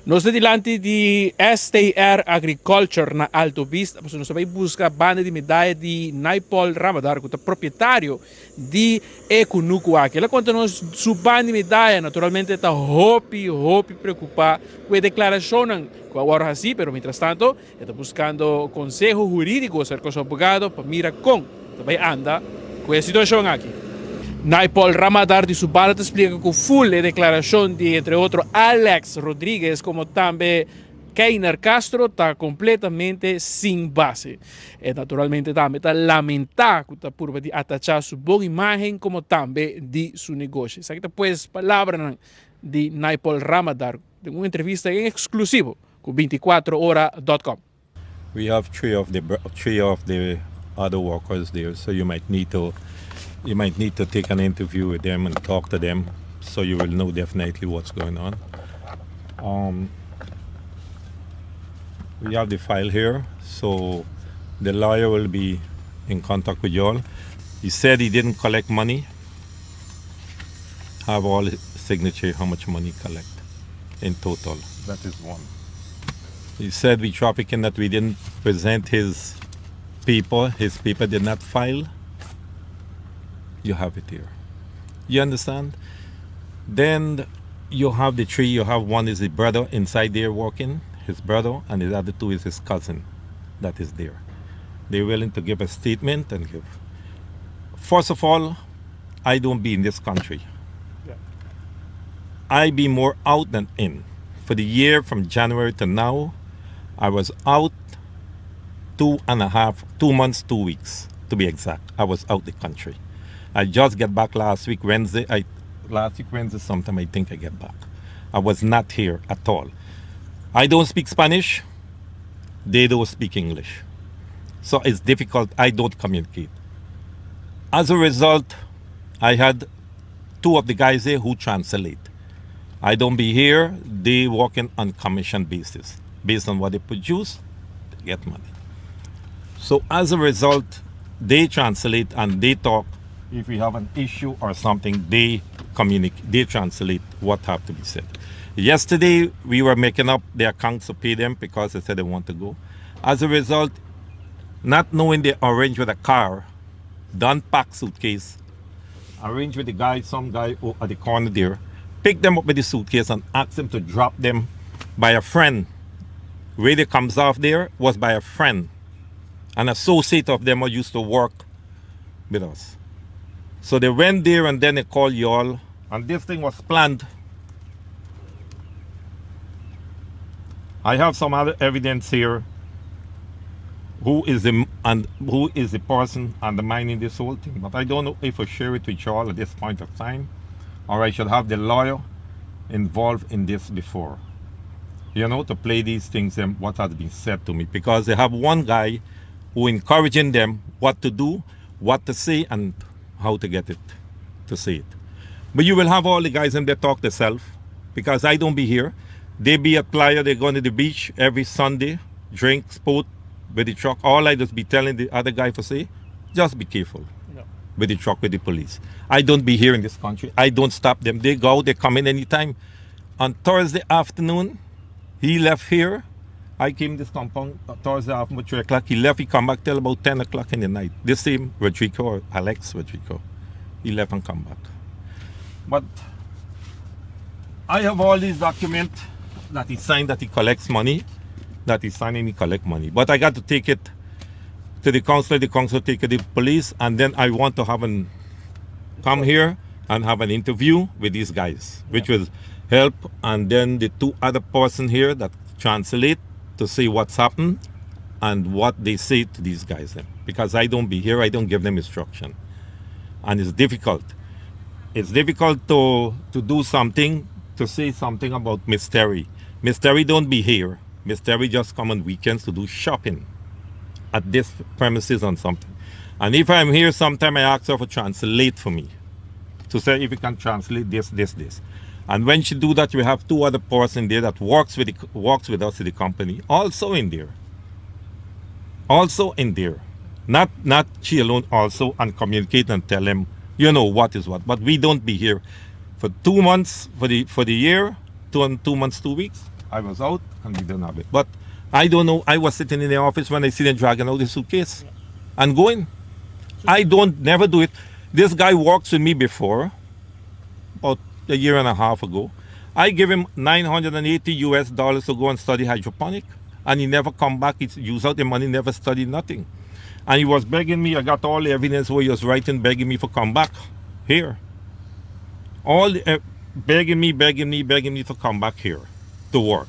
Nós dilanti de STR Agriculture na autopista, nós vai buscar banda de medalha de Naipaul Ramadar, que é proprietário de Ecunuco aqui. Ela conta nos sua banda de medalha, naturalmente está hopi preocupado com a declaração que agora assim, pero mientras tanto, está buscando consejo jurídico acerca do seu abogado para mirar como também anda com a situação aqui. Naipaul Ramadar de Subara te explica que full declaración de, entre otros, Alex Rodríguez, como tambe Keyner Castro, está completamente sin base. Naturalmente también está lamentado que está por atachar su buena imagen como también de su negocio. Aquí pues palabras de Naipaul Ramadar, de una entrevista en exclusivo con 24horas.com. We have three of the other workers there, so you might need to take an interview with them and talk to them, so you will know definitely what's going on. We have the file here, so the lawyer will be in contact with you all. He said he didn't collect money. Have all his signature, how much money he collect in total. That is one. He said we trafficking that we didn't present his people did not file. You have it here. You understand? Then you have the three. You have one is the brother inside there working, his brother, and the other two is his cousin that is there. They're willing to give a statement and give. First of all, I don't be in this country. Yeah. I be more out than in. For the year from January to now, I was out 2 months, 2 weeks to be exact. I was out the country. I just get back last week Wednesday sometime I think I get back. I was not here at all. I don't speak Spanish. They don't speak English. So it's difficult. I don't communicate. As a result, I had two of the guys there who translate. I don't be here. They working on commission basis. Based on what they produce, they get money. So as a result, they translate and they talk. If we have an issue or something, they communicate, they translate what have to be said. Yesterday, we were making up the accounts to pay them because they said they want to go. As a result, not knowing they arranged with a car, done pack suitcase, arranged with the guy, some guy at the corner there, pick them up with the suitcase and ask them to drop them by a friend. Where they comes off there was by a friend. An associate of them who used to work with us. So they went there and then they called you all, and this thing was planned. I have some other evidence here. Who is the person undermining this whole thing? But I don't know if I share it with you all at this point of time, or I should have the lawyer involved in this before. You know, to play these things and what has been said to me, because they have one guy who encouraging them what to do, what to say, and how to get it, to say it. But you will have all the guys in there talk themselves, because I don't be here. They be at playa, they go to the beach every Sunday, drink, sport with the truck. All I just be telling the other guy to say, just be careful with the truck, with the police. I don't be here in this country. I don't stop them. They go, they come in anytime. On Thursday afternoon, he left here. I came this compound Thursday afternoon, 3 o'clock. He left, he come back till about 10 o'clock in the night. This same Rodrigo, or Alex Rodrigo, he left and come back. But I have all these documents that he signed that he collects money, that he signed and he collect money. But I got to take it to the council take it to the police, and then I want to have come here and have an interview with these guys, which will help, and then the two other person here that translate to see what's happened and what they say to these guys then. Because I don't be here, I don't give them instruction. And it's difficult. It's difficult to do something, to say something about Miss Terry. Miss Terry don't be here. Miss Terry just come on weekends to do shopping at this premises on something. And if I'm here, sometime I ask her to translate for me, to say if you can translate this. And when she do that, we have two other person there that works with us in the company, also in there. Not she alone, also, and communicate and tell them, you know, what is what. But we don't be here for 2 months for the year, 2 months, 2 weeks. I was out and we didn't have it. But I don't know. I was sitting in the office when I see them dragging out the suitcase and going. I never do it. This guy works with me before, about a year and a half ago. I give him $980 to go and study hydroponic, and he never come back. He used out the money, never studied nothing. And he was begging me. I got all the evidence where he was writing, begging me for come back here. All begging me to come back here to work.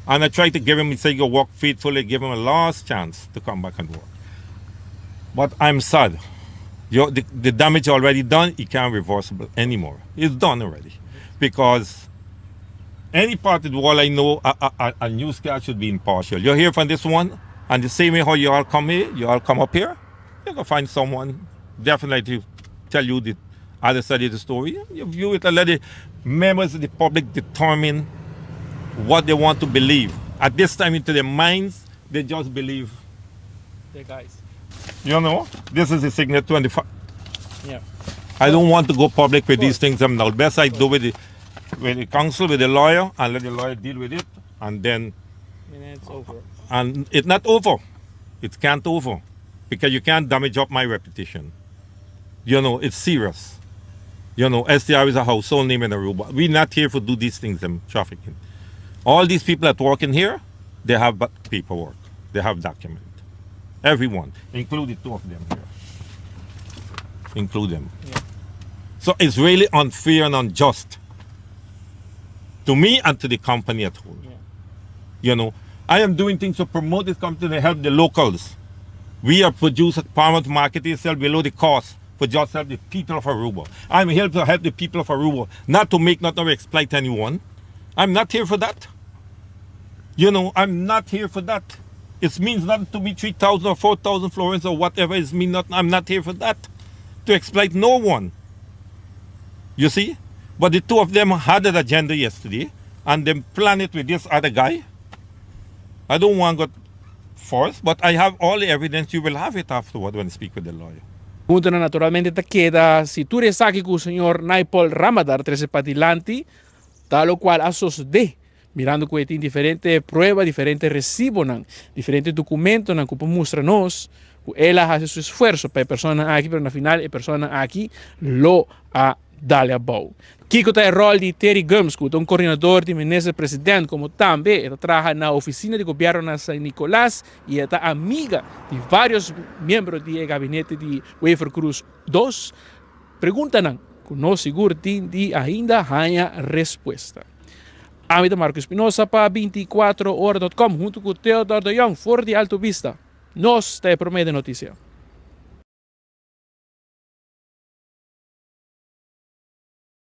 And I tried to give him, he said, you work faithfully, give him a last chance to come back and work. But I'm sad. The damage already done, it can't reversible anymore. It's done already. Because any part of the world I know, a newscast should be impartial. You're here from this one, and the same way how you all come here, you all come up here, you're going to find someone definitely tell you the other side of the story. You view it and let the members of the public determine what they want to believe. At this time, into their minds, they just believe. The guys. You know, this is the signature 25. Yeah. I don't want to go public with these things now. Best I do with the council, with the lawyer, and let the lawyer deal with it, and then. And then it's over. And it's not over. It can't over, because you can't damage up my reputation. You know, it's serious. You know, STR is a household name in Aruba. We're not here to do these things, trafficking. All these people that work in here, they have paperwork. They have document. Everyone, including two of them here. Include them. Yeah. So it's really unfair and unjust to me and to the company at whole. Yeah. You know, I am doing things to promote this company to help the locals. We are producing farmers market sell below the cost for just help the people of Aruba. I'm here to help the people of Aruba, not to make nothing or exploit anyone. I'm not here for that. You know, I'm not here for that. It means nothing to me 3,000 or 4,000 florins or whatever. It means nothing. I'm not here for that. To exploit no one. You see? But the two of them had an agenda yesterday and they planned it with this other guy. I don't want to go forth, but I have all the evidence. You will have it afterward when I speak with the lawyer. Punto na naturalmente te queda, si tú eres aquí con el señor Naipaul Ramadar, 13 pa dilanti, tal o cual asos de, mirando que tiene diferentes pruebas, diferentes recibos, diferentes documentos, que puede mostrarnos, él hace su esfuerzo para persona aquí, pero al final la persona aquí lo ha dado a bow. Kiko está el rol de Terry Gums, un coordinador de ministro presidente, como tambe, él trabaja en la oficina de gobierno de San Nicolás y está amiga de varios miembros del gabinete de Wafer Cruz 2. Preguntan, no seguro de ainda haya respuesta. Amita Marco Espinosa para 24horas.com junto com Teodoro de Jong voor de Alto Vista. Nos te promete noticia.